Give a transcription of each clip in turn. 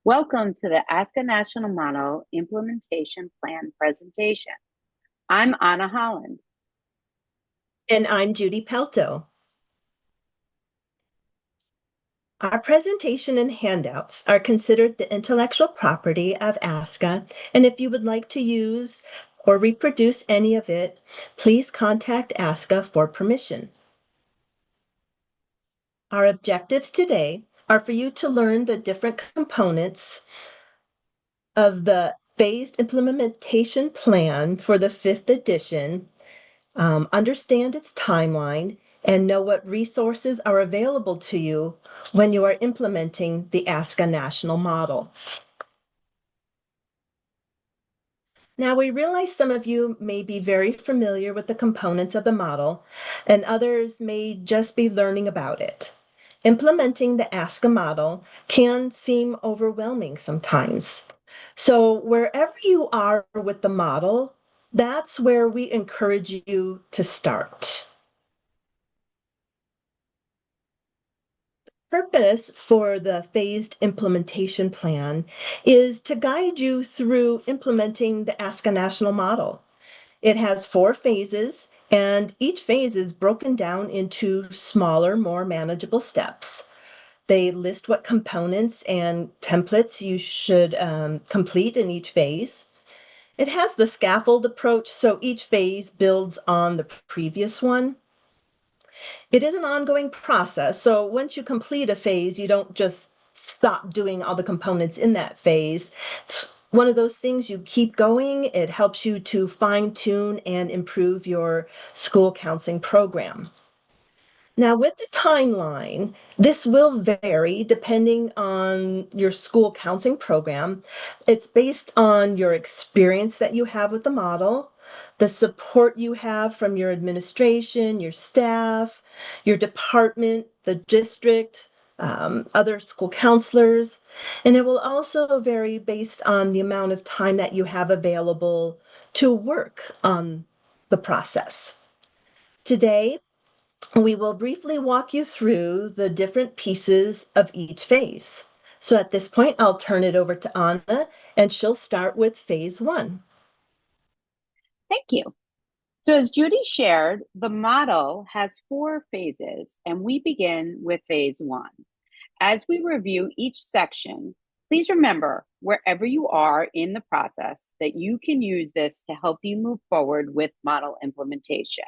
Welcome to the ASCA National Model Implementation Plan presentation. I'm Anna Holland. And I'm Judy Pelto. Our presentation and handouts are considered the intellectual property of ASCA, and if you would like to use or reproduce any of it, please contact ASCA for permission. Our objectives today are for you to learn the different components of the phased implementation plan for the 5th edition, understand its timeline, and know what resources are available to you when you are implementing the ASCA national model. Now, we realize some of you may be very familiar with the components of the model, and others may just be learning about it. Implementing the ASCA model can seem overwhelming sometimes. So wherever you are with the model, that's where we encourage you to start. Purpose for the phased implementation plan is to guide you through implementing the ASCA national model. It has 4 phases, and each phase is broken down into smaller, more manageable steps. They list what components and templates you should complete in each phase. It has the scaffold approach, so each phase builds on the previous one. It is an ongoing process, so once you complete a phase, you don't just stop doing all the components in that phase. It's one of those things you keep going. It helps you to fine-tune and improve your school counseling program. Now, with the timeline, this will vary depending on your school counseling program. It's based on your experience that you have with the model, the support you have from your administration, your staff, your department, the district, other school counselors, and it will also vary based on the amount of time that you have available to work on the process. Today, we will briefly walk you through the different pieces of each phase. So at this point, I'll turn it over to Anna, and she'll start with phase 1. Thank you. So as Judy shared, the model has 4 phases, and we begin with phase 1. As we review each section, please remember, wherever you are in the process, that you can use this to help you move forward with model implementation.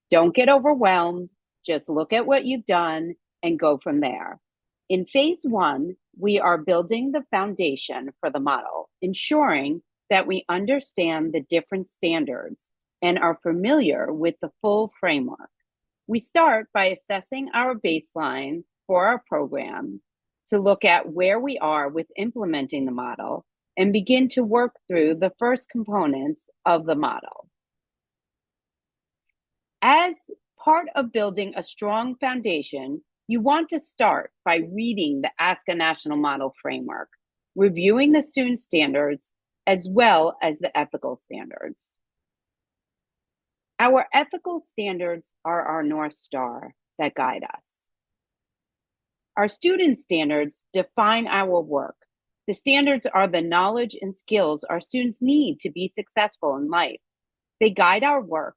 Don't get overwhelmed. Just look at what you've done and go from there. In phase 1, we are building the foundation for the model, ensuring that we understand the different standards and are familiar with the full framework. We start by assessing our baseline for our program to look at where we are with implementing the model and begin to work through the first components of the model. As part of building a strong foundation, you want to start by reading the ASCA National Model Framework, reviewing the student standards, as well as the ethical standards. Our ethical standards are our North Star that guide us. Our student standards define our work. The standards are the knowledge and skills our students need to be successful in life. They guide our work,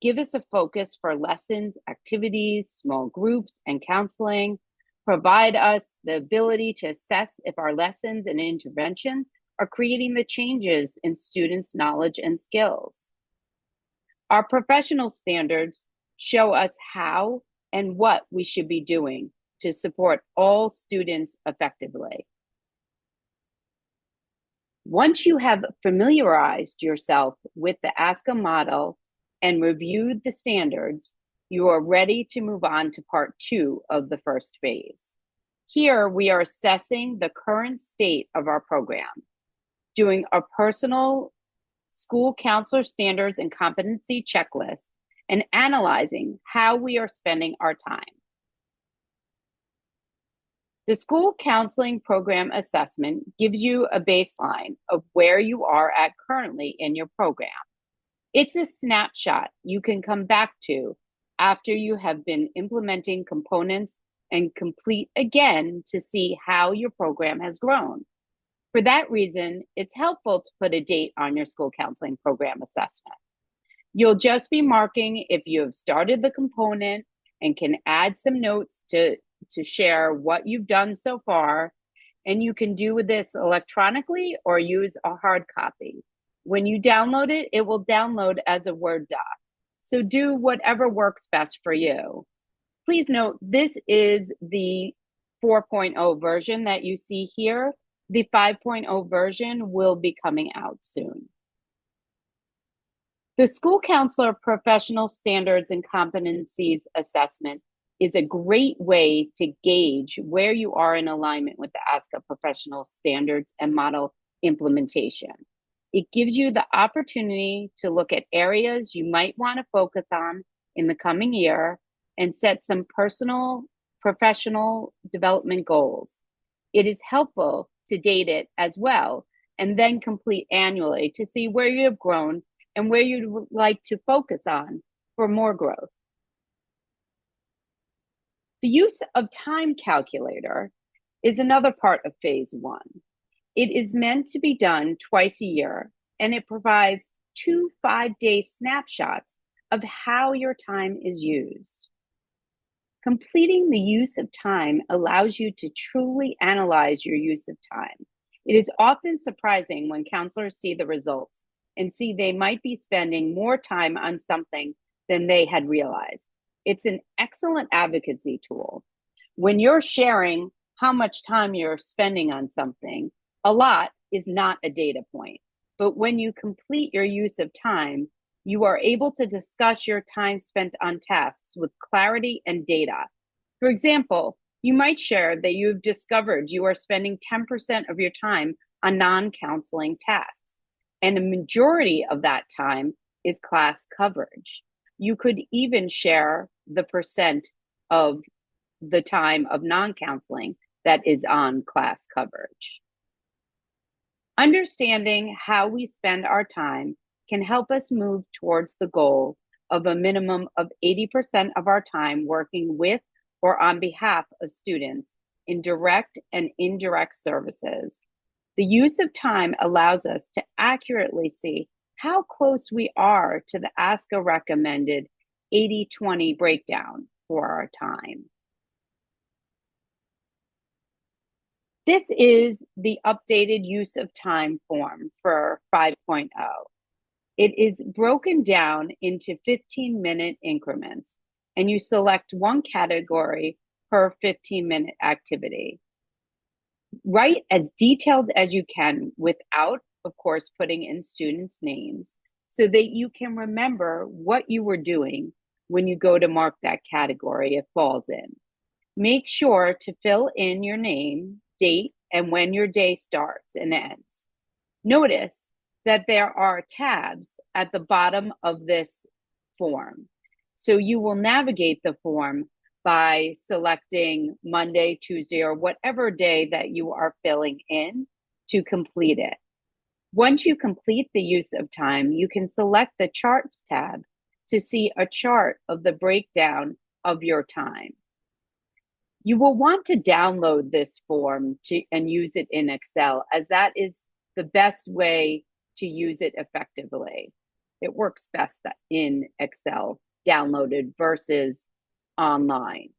give us a focus for lessons, activities, small groups, and counseling, provide us the ability to assess if our lessons and interventions are creating the changes in students' knowledge and skills. Our professional standards show us how and what we should be doing to support all students effectively. Once you have familiarized yourself with the ASCA model and reviewed the standards, you are ready to move on to part 2 of the first phase. Here, we are assessing the current state of our program, doing a personal school counselor standards and competency checklist, and analyzing how we are spending our time. The school counseling program assessment gives you a baseline of where you are at currently in your program. It's a snapshot you can come back to after you have been implementing components and complete again to see how your program has grown. For that reason, it's helpful to put a date on your school counseling program assessment. You'll just be marking if you have started the component and can add some notes to share what you've done so far. And you can do this electronically or use a hard copy. When you download it, it will download as a Word doc. So do whatever works best for you. Please note, this is the 4.0 version that you see here. The 5.0 version will be coming out soon. The School Counselor Professional Standards and Competencies Assessment is a great way to gauge where you are in alignment with the ASCA professional standards and model implementation. It gives you the opportunity to look at areas you might want to focus on in the coming year and set some personal professional development goals. It is helpful to date it as well and then complete annually to see where you have grown and where you'd like to focus on for more growth. The use of time calculator is another part of phase one. It is meant to be done twice a year, and it provides 2 5-day snapshots of how your time is used. Completing the use of time allows you to truly analyze your use of time. It is often surprising when counselors see the results and see they might be spending more time on something than they had realized. It's an excellent advocacy tool. When you're sharing how much time you're spending on something, a lot is not a data point. But when you complete your use of time, you are able to discuss your time spent on tasks with clarity and data. For example, you might share that you've discovered you are spending 10% of your time on non-counseling tasks, and a majority of that time is class coverage. You could even share the percent of the time of non-counseling that is on class coverage. Understanding how we spend our time can help us move towards the goal of a minimum of 80% of our time working with or on behalf of students in direct and indirect services. The use of time allows us to accurately see how close we are to the ASCA recommended 80-20 breakdown for our time. This is the updated use of time form for 5.0. It is broken down into 15-minute increments, and you select one category per 15-minute activity. Write as detailed as you can without, of course, putting in students' names so that you can remember what you were doing when you go to mark that category it falls in. Make sure to fill in your name, date, and when your day starts and ends. Notice that there are tabs at the bottom of this form. So you will navigate the form by selecting Monday, Tuesday, or whatever day that you are filling in to complete it. Once you complete the use of time, you can select the Charts tab to see a chart of the breakdown of your time. You will want to download this form and use it in Excel, as that is the best way to use it effectively. It works best in Excel downloaded versus online.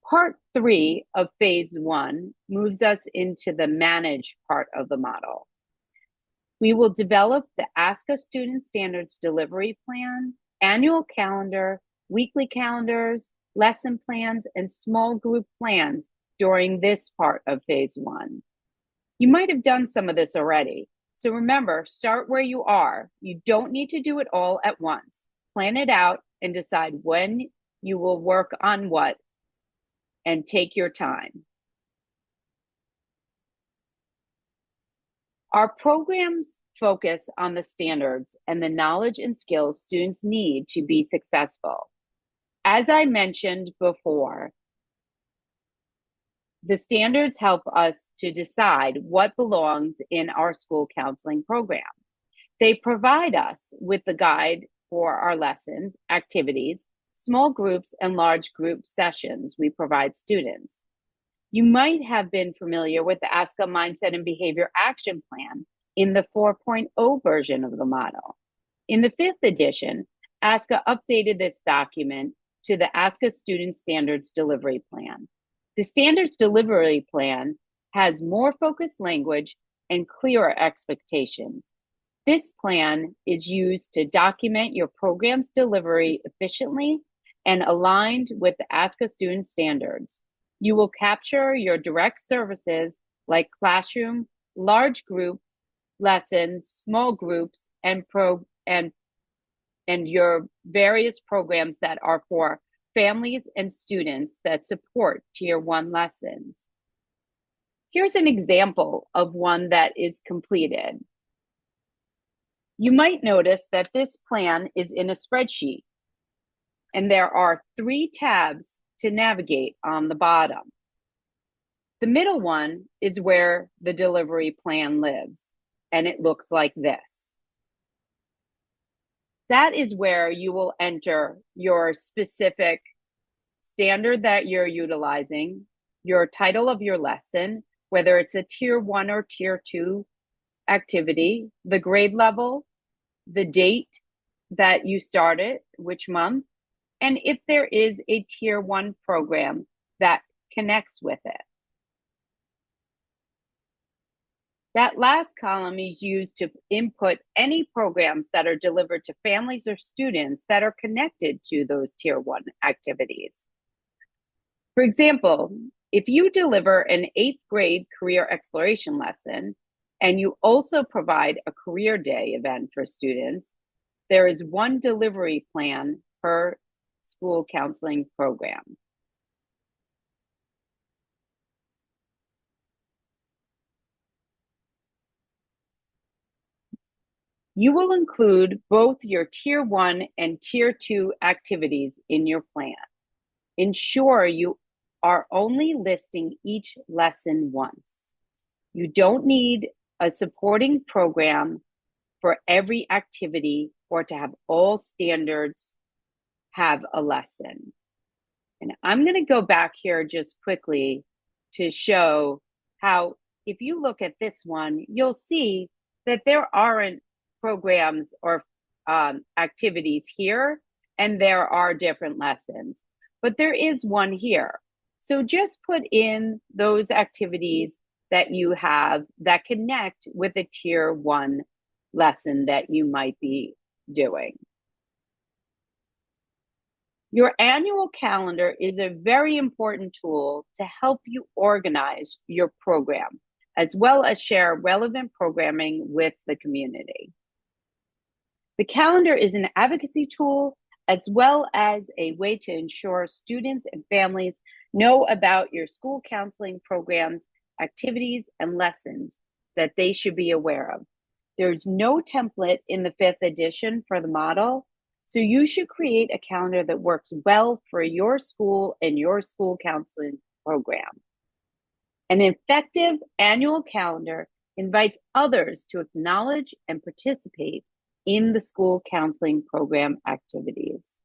Part 3 of phase 1 moves us into the manage part of the model. We will develop the ASCA Student Standards Delivery Plan, annual calendar, weekly calendars, lesson plans, and small group plans during this part of phase 1. You might have done some of this already. So remember, start where you are. You don't need to do it all at once. Plan it out and decide when you will work on what, and take your time. Our programs focus on the standards and the knowledge and skills students need to be successful. As I mentioned before, the standards help us to decide what belongs in our school counseling program. They provide us with the guide for our lessons, activities, small groups, and large group sessions we provide students. You might have been familiar with the ASCA Mindset and Behavior Action Plan in the 4.0 version of the model. In the 5th edition, ASCA updated this document to the ASCA Student Standards Delivery Plan. The Standards Delivery Plan has more focused language and clearer expectations. This plan is used to document your program's delivery efficiently and aligned with the ASCA student standards. You will capture your direct services like classroom, large group lessons, small groups, and your various programs that are for families and students that support Tier 1 lessons. Here's an example of one that is completed. You might notice that this plan is in a spreadsheet, and there are 3 tabs to navigate on the bottom. The middle one is where the delivery plan lives, and it looks like this. That is where you will enter your specific standard that you're utilizing, your title of your lesson, whether it's a Tier 1 or Tier 2 activity, the grade level, the date that you started, which month, and if there is a Tier 1 program that connects with it. That last column is used to input any programs that are delivered to families or students that are connected to those Tier 1 activities. For example, if you deliver an 8th grade career exploration lesson, and you also provide a career day event for students, there is one delivery plan per school counseling program. You will include both your Tier 1 and Tier 2 activities in your plan. Ensure you are only listing each lesson once. You don't need a supporting program for every activity or to have all standards have a lesson. And I'm going to go back here just quickly to show how, if you look at this one, you'll see that there aren't programs or activities here, and there are different lessons, but there is one here. So just put in those activities that you have that connect with a Tier 1 lesson that you might be doing. Your annual calendar is a very important tool to help you organize your program, as well as share relevant programming with the community. The calendar is an advocacy tool, as well as a way to ensure students and families know about your school counseling programs, activities, and lessons that they should be aware of. There's no template in the 5th edition for the model, so you should create a calendar that works well for your school and your school counseling program. An effective annual calendar invites others to acknowledge and participate in the school counseling program activities.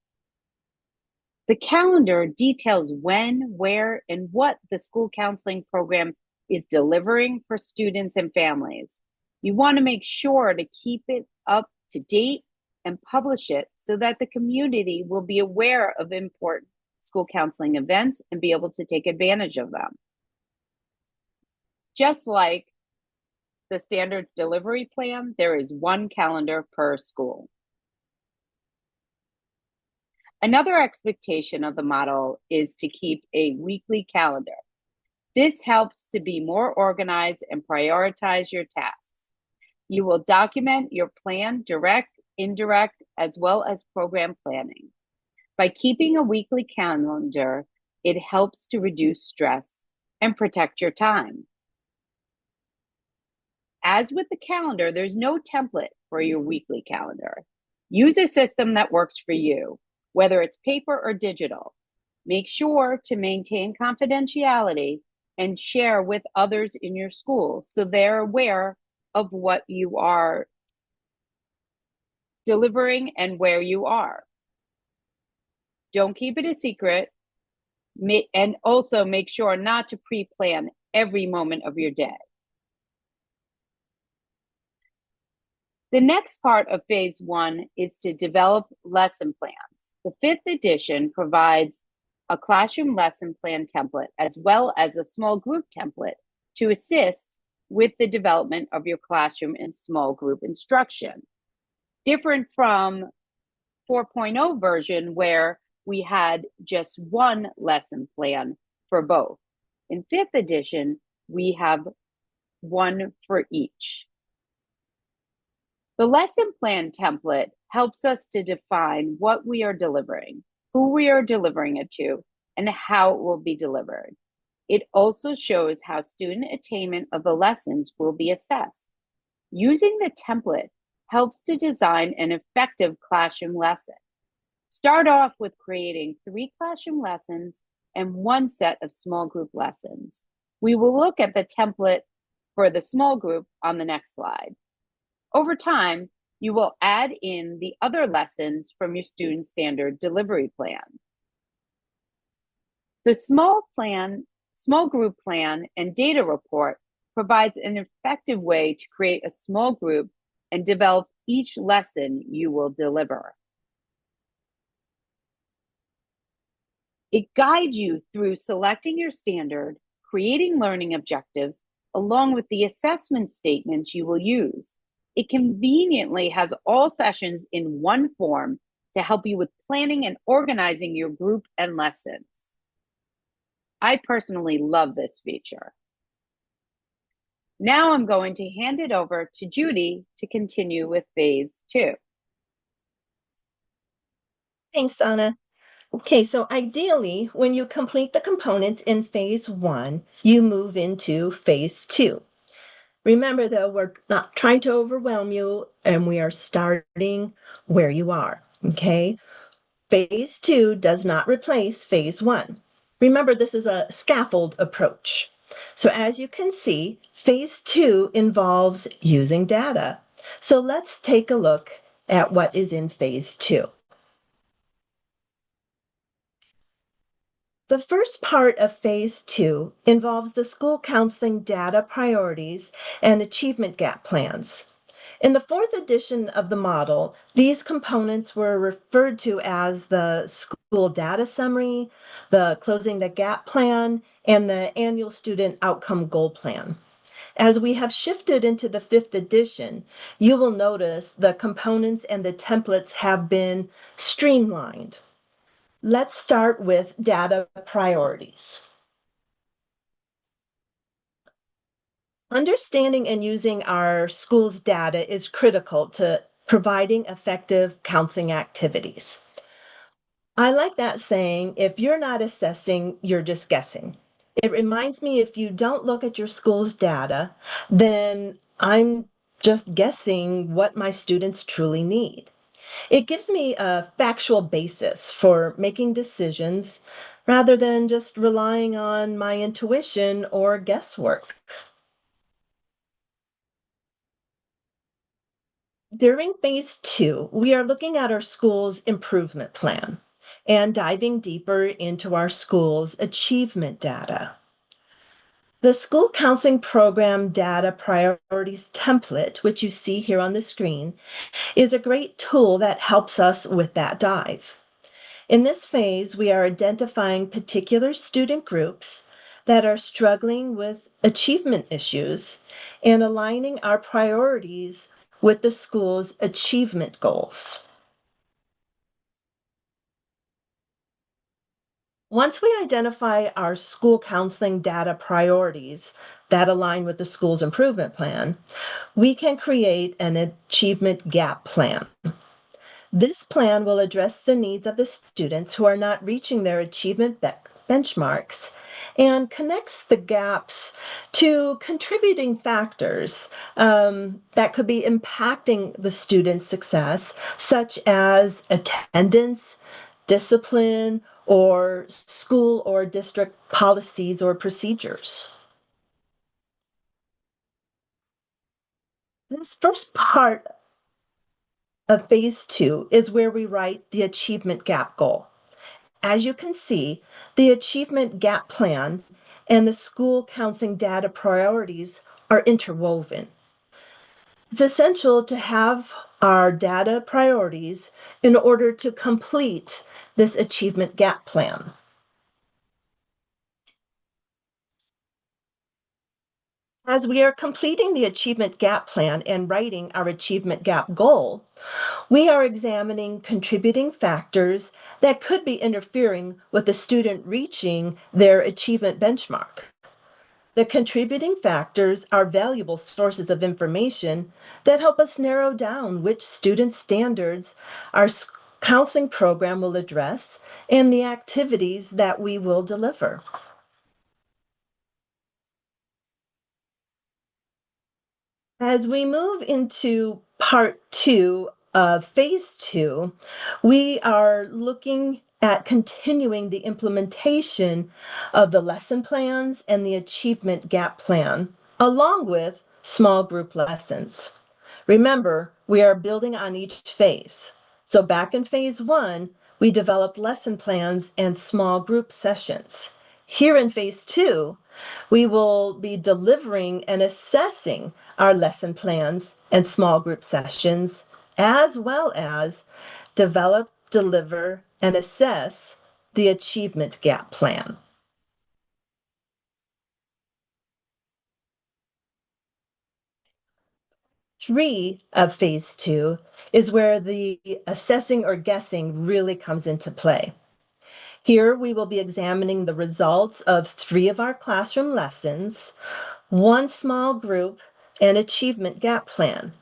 The calendar details when, where, and what the school counseling program is delivering for students and families. You want to make sure to keep it up to date and publish it so that the community will be aware of important school counseling events and be able to take advantage of them. Just like the standards delivery plan, there is one calendar per school. Another expectation of the model is to keep a weekly calendar. This helps to be more organized and prioritize your tasks. You will document your plan, direct, indirect, as well as program planning. By keeping a weekly calendar, it helps to reduce stress and protect your time. As with the calendar, there's no template for your weekly calendar. Use a system that works for you, whether it's paper or digital. Make sure to maintain confidentiality and share with others in your school so they're aware of what you are delivering and where you are. Don't keep it a secret. And also make sure not to pre-plan every moment of your day. The next part of phase one is to develop lesson plans. The fifth edition provides a classroom lesson plan template as well as a small group template to assist with the development of your classroom and small group instruction. Different from 4.0 version where we had just one lesson plan for both. In fifth edition, we have one for each. The lesson plan template helps us to define what we are delivering, who we are delivering it to, and how it will be delivered. It also shows how student attainment of the lessons will be assessed. Using the template helps to design an effective classroom lesson. Start off with creating 3 classroom lessons and 1 set of small group lessons. We will look at the template for the small group on the next slide. Over time, you will add in the other lessons from your student standard delivery plan. The small group plan and data report provides an effective way to create a small group and develop each lesson you will deliver. It guides you through selecting your standard, creating learning objectives, along with the assessment statements you will use. It conveniently has all sessions in one form to help you with planning and organizing your group and lessons. I personally love this feature. Now I'm going to hand it over to Judy to continue with phase 2. Thanks, Anna. Okay, so ideally, when you complete the components in phase one, you move into phase two. Remember, though, we're not trying to overwhelm you, and we are starting where you are. Okay, phase two does not replace phase one. Remember, this is a scaffold approach. So, as you can see, phase two involves using data. So, let's take a look at what is in phase two. The first part of phase two involves the school counseling data priorities and achievement gap plans. In the fourth edition of the model, these components were referred to as the school data summary, the closing the gap plan, and the annual student outcome goal plan. As we have shifted into the fifth edition, you will notice the components and the templates have been streamlined. Let's start with data priorities. Understanding and using our school's data is critical to providing effective counseling activities. I like that saying, if you're not assessing, you're just guessing. It reminds me if you don't look at your school's data, then I'm just guessing what my students truly need. It gives me a factual basis for making decisions rather than just relying on my intuition or guesswork. During phase two, we are looking at our school's improvement plan and diving deeper into our school's achievement data. The school counseling program data priorities template, which you see here on the screen, is a great tool that helps us with that dive. In this phase, we are identifying particular student groups that are struggling with achievement issues and aligning our priorities with the school's achievement goals. Once we identify our school counseling data priorities that align with the school's improvement plan, we can create an achievement gap plan. This plan will address the needs of the students who are not reaching their achievement benchmarks and connects the gaps to contributing factors that could be impacting the student's success, such as attendance, discipline, or school or district policies or procedures. This first part of phase two is where we write the achievement gap goal. As you can see, the achievement gap plan and the school counseling data priorities are interwoven. It's essential to have our data priorities in order to complete this achievement gap plan. As we are completing the achievement gap plan and writing our achievement gap goal, we are examining contributing factors that could be interfering with the student reaching their achievement benchmark. The contributing factors are valuable sources of information that help us narrow down which student standards our counseling program will address and the activities that we will deliver. As we move into part two of phase two, we are looking at continuing the implementation of the lesson plans and the achievement gap plan, along with small group lessons. Remember, we are building on each phase. So back in phase one, we developed lesson plans and small group sessions. Here in phase two, we will be delivering and assessing our lesson plans and small group sessions, as well as develop, deliver, and assess the achievement gap plan. Three of phase two is where the assessing or guessing really comes into play. Here we will be examining the results of three of our classroom lessons, one small group, and achievement gap plan.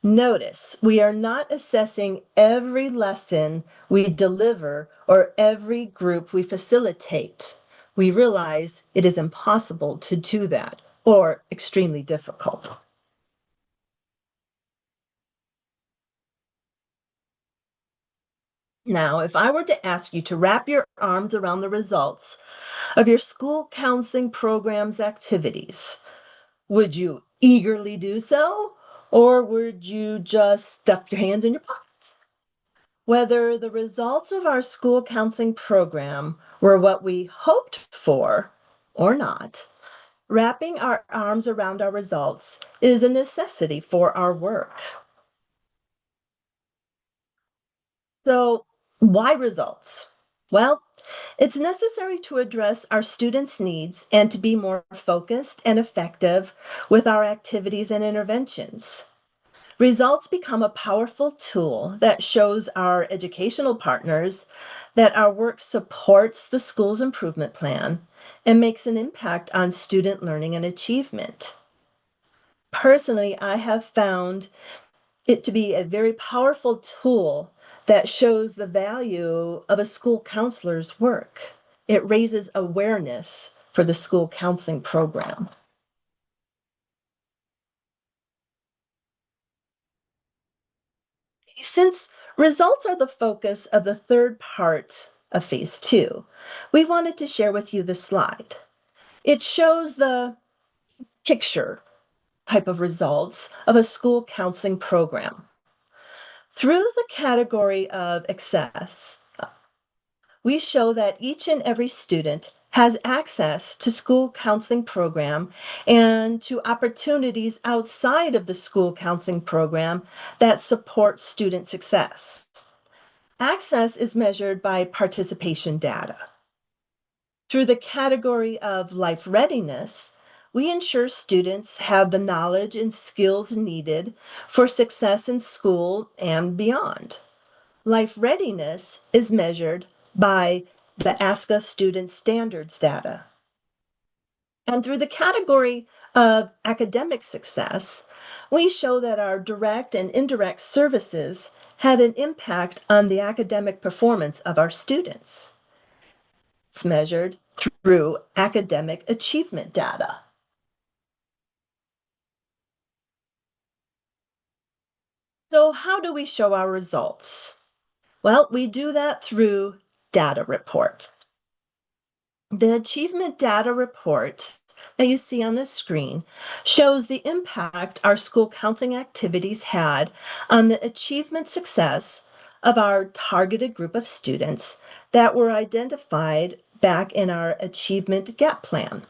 Notice we are not assessing every lesson we deliver or every group we facilitate. We realize it is impossible to do that or extremely difficult. Now, if I were to ask you to wrap your arms around the results of your school counseling program's activities, would you eagerly do so, or would you just stuff your hands in your pockets? Whether the results of our school counseling program were what we hoped for or not, wrapping our arms around our results is a necessity for our work. So, why results? Well, it's necessary to address our students' needs and to be more focused and effective with our activities and interventions. Results become a powerful tool that shows our educational partners that our work supports the school's improvement plan and makes an impact on student learning and achievement. Personally, I have found it to be a very powerful tool that shows the value of a school counselor's work. It raises awareness for the school counseling program. Since results are the focus of the third part of phase two, we wanted to share with you this slide. It shows the picture type of results of a school counseling program. Through the category of access, we show that each and every student has access to school counseling program and to opportunities outside of the school counseling program that support student success. Access is measured by participation data. Through the category of life readiness, we ensure students have the knowledge and skills needed for success in school and beyond. Life readiness is measured by the ASCA student standards data. And through the category of academic success, we show that our direct and indirect services had an impact on the academic performance of our students. It's measured through academic achievement data. So how do we show our results? Well, we do that through data reports. The achievement data report that you see on the screen shows the impact our school counseling activities had on the achievement success of our targeted group of students that were identified back in our achievement gap plan.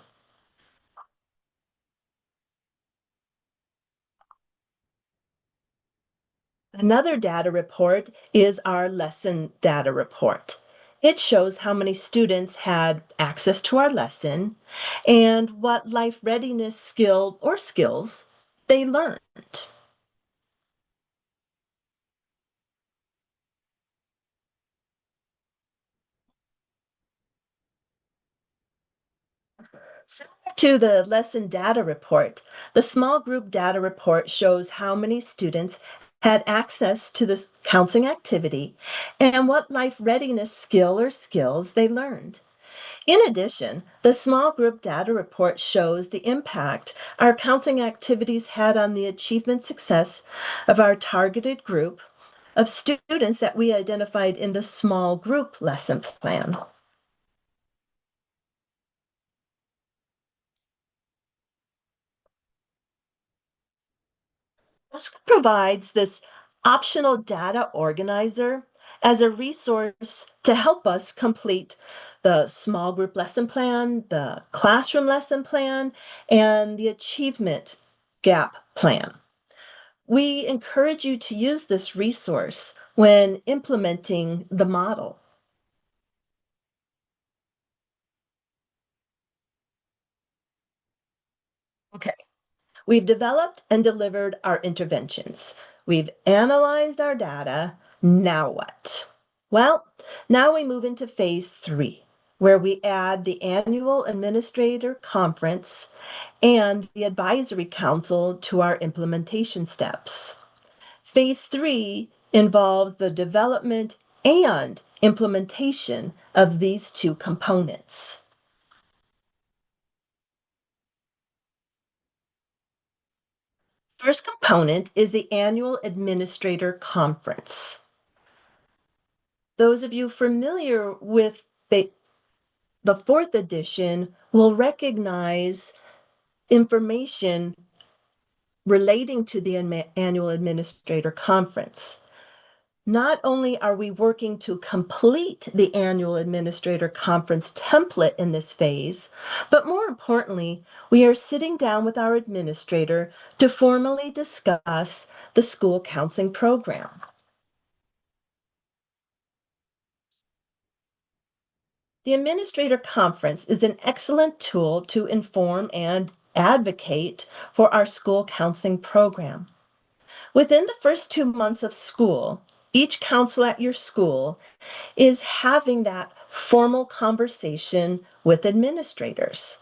Another data report is our lesson data report. It shows how many students had access to our lesson and what life readiness skill or skills they learned. Similar to the lesson data report, the small group data report shows how many students had access to the counseling activity and what life readiness skill or skills they learned. In addition, the small group data report shows the impact our counseling activities had on the achievement success of our targeted group of students that we identified in the small group lesson plan. ASCA provides this optional data organizer as a resource to help us complete the small group lesson plan, the classroom lesson plan, and the achievement gap plan. We encourage you to use this resource when implementing the model. Okay, we've developed and delivered our interventions. We've analyzed our data. Now what? Well, now we move into phase 3, where we add the annual administrator conference and the advisory council to our implementation steps. Phase 3 involves the development and implementation of these two components. First component is the annual administrator conference. Those of you familiar with the fourth edition will recognize information relating to the annual administrator conference. Not only are we working to complete the annual administrator conference template in this phase, but more importantly, we are sitting down with our administrator to formally discuss the school counseling program. The administrator conference is an excellent tool to inform and advocate for our school counseling program. Within the first 2 months of school, each counselor at your school is having that formal conversation with administrators.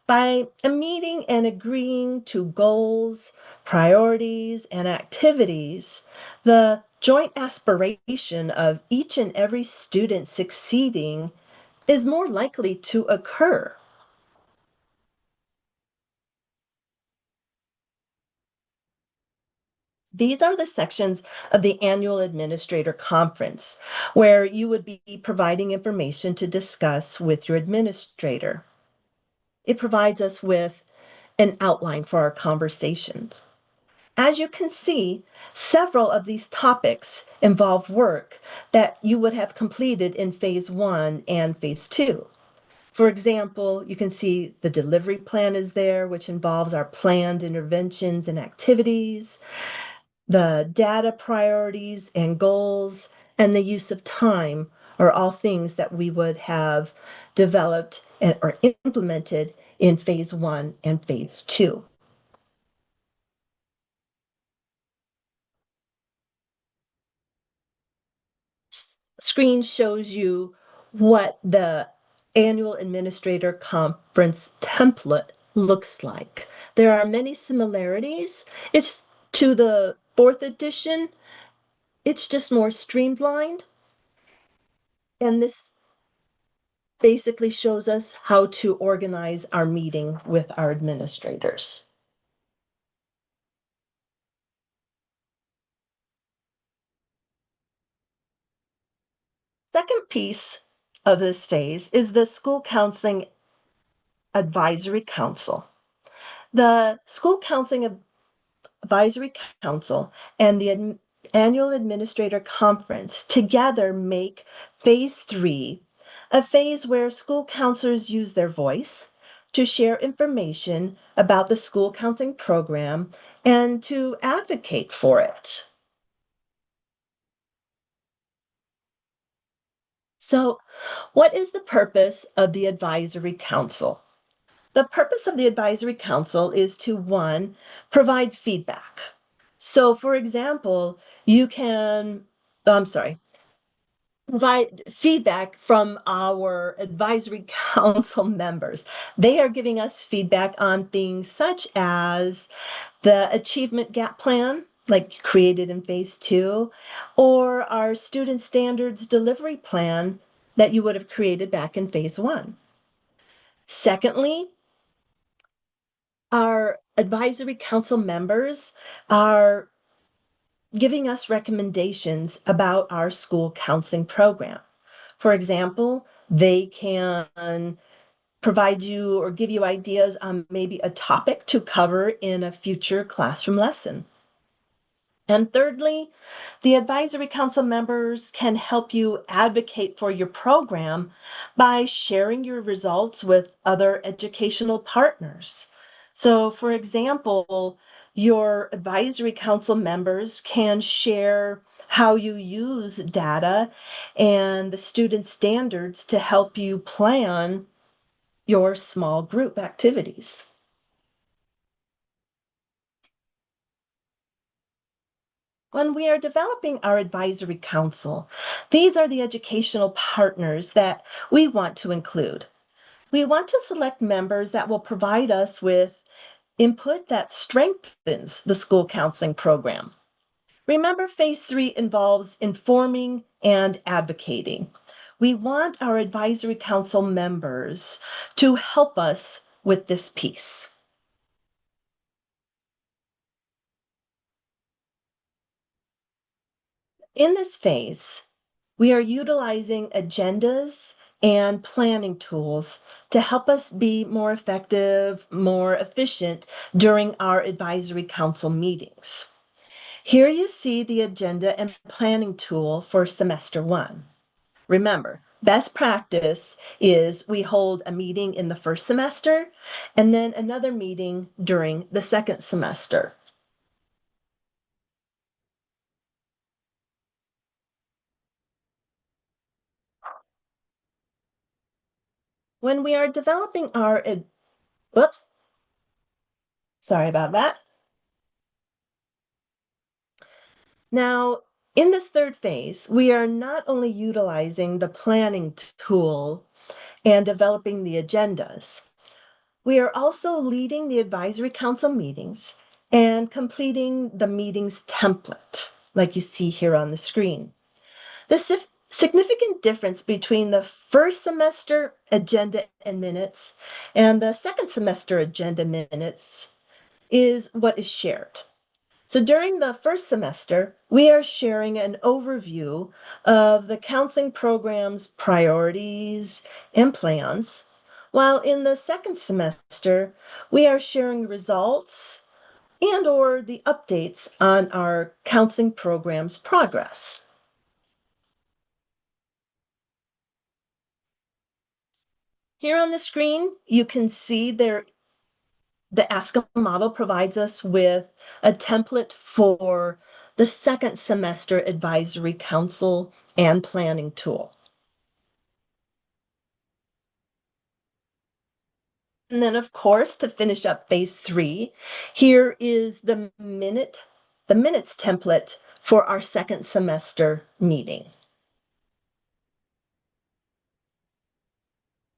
By meeting and agreeing to goals, priorities, and activities, the joint aspiration of each and every student succeeding is more likely to occur. These are the sections of the annual administrator conference where you would be providing information to discuss with your administrator. It provides us with an outline for our conversations. As you can see, several of these topics involve work that you would have completed in phase 1 and phase 2. For example, you can see the delivery plan is there, which involves our planned interventions and activities, the data priorities and goals, and the use of time are all things that we would have developed or implemented in phase 1 and phase 2. Screen shows you what the annual administrator conference template looks like. There are many similarities. It's to the fourth edition. It's just more streamlined. And this basically shows us how to organize our meeting with our administrators. Second piece of this phase is the School Counseling Advisory Council. The School Counseling Advisory Council and the annual administrator conference together make phase 3 a phase where school counselors use their voice to share information about the school counseling program and to advocate for it. So, what is the purpose of the advisory council? The purpose of the advisory council is to, one, provide feedback. So, for example, you can, I'm sorry, provide feedback from our advisory council members. They are giving us feedback on things such as the achievement gap plan, like created in phase 2, or our student standards delivery plan that you would have created back in phase 1. Secondly, our advisory council members are giving us recommendations about our school counseling program. For example, they can provide you or give you ideas on maybe a topic to cover in a future classroom lesson. And thirdly, the advisory council members can help you advocate for your program by sharing your results with other educational partners. So, for example, your advisory council members can share how you use data and the student standards to help you plan your small group activities. When we are developing our advisory council, these are the educational partners that we want to include. We want to select members that will provide us with input that strengthens the school counseling program. Remember, phase 3 involves informing and advocating. We want our advisory council members to help us with this piece. In this phase, we are utilizing agendas and planning tools to help us be more effective, more efficient during our advisory council meetings. Here you see the agenda and planning tool for semester 1. Remember, best practice is we hold a meeting in the first semester and then another meeting during the second semester. When we are developing our, whoops, sorry about that. Now, in this third phase, we are not only utilizing the planning tool and developing the agendas, we are also leading the advisory council meetings and completing the meetings template, like you see here on the screen. The significant difference between the first semester agenda and minutes and the second semester agenda minutes is what is shared. So during the first semester, we are sharing an overview of the counseling program's priorities and plans, while in the second semester, we are sharing results and or the updates on our counseling program's progress. Here on the screen, you can see the ASCA model provides us with a template for the second semester advisory council and planning tool. And then, of course, to finish up phase 3, here is the minutes template for our second semester meeting.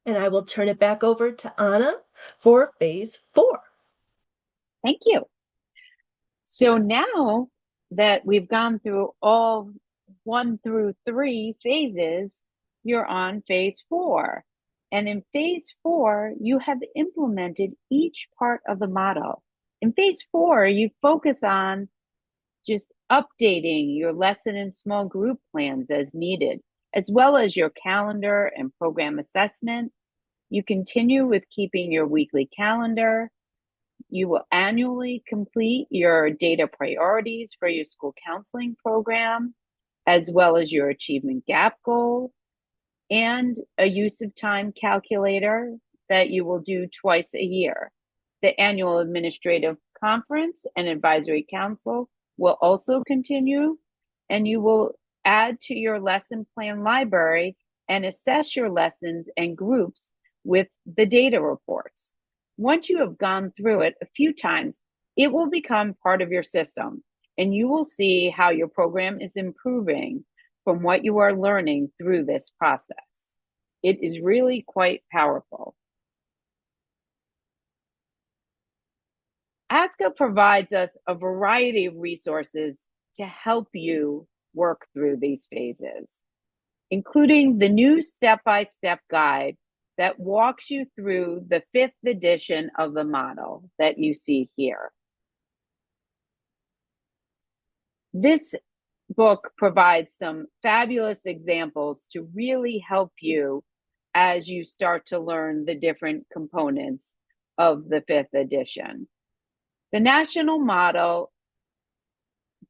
And I will turn it back over to Anna for phase 4. Thank you. So now that we've gone through all 1 through 3 phases, you're on phase 4. And in phase 4, you have implemented each part of the model. In phase 4, you focus on just updating your lesson and small group plans as needed, as well as your calendar and program assessment. You continue with keeping your weekly calendar, You will annually complete your data priorities for your school counseling program, as well as your achievement gap goal, and a use of time calculator that you will do twice a year. The annual administrative conference and advisory council will also continue, and you will add to your lesson plan library and assess your lessons and groups with the data reports. Once you have gone through it a few times, it will become part of your system, and you will see how your program is improving from what you are learning through this process. It is really quite powerful. ASCA provides us a variety of resources to help you work through these phases, including the new step-by-step guide that walks you through the 5th edition of the model that you see here. This book provides some fabulous examples to really help you as you start to learn the different components of the 5th edition. The National Model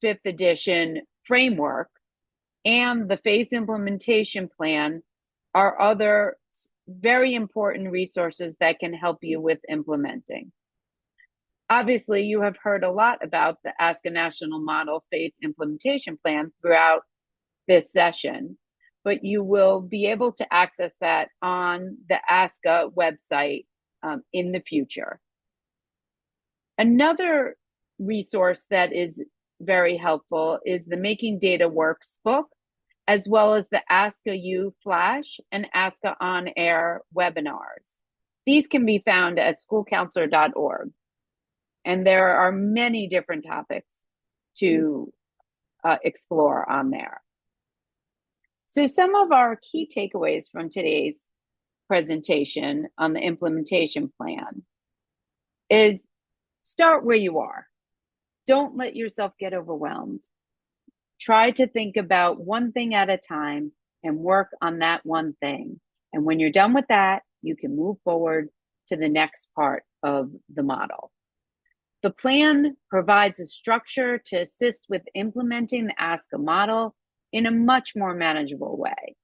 5th edition framework and the phase implementation plan are other very important resources that can help you with implementing. Obviously, you have heard a lot about the ASCA National Model Phase Implementation Plan throughout this session, but you will be able to access that on the ASCA website in the future. Another resource that is very helpful is the Making Data Works book, as well as the ASCA U Flash and ASCA On Air webinars. These can be found at schoolcounselor.org. And there are many different topics to explore on there. So some of our key takeaways from today's presentation on the implementation plan is start where you are. Don't let yourself get overwhelmed. Try to think about one thing at a time and work on that one thing. And when you're done with that, you can move forward to the next part of the model. The plan provides a structure to assist with implementing the ASCA model in a much more manageable way.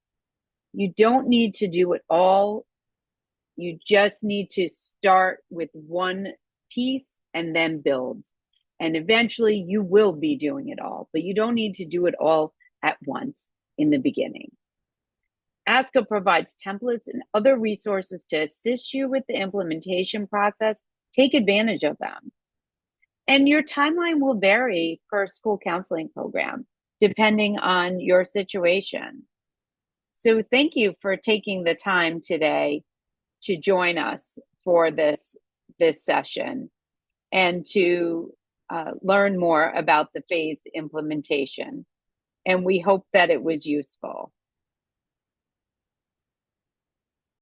You don't need to do it all. You just need to start with one piece and then build. And eventually you will be doing it all, but you don't need to do it all at once in the beginning. ASCA provides templates and other resources to assist you with the implementation process. Take advantage of them. And your timeline will vary per school counseling program, depending on your situation. So thank you for taking the time today to join us for this session and to learn more about the phased implementation. And we hope that it was useful.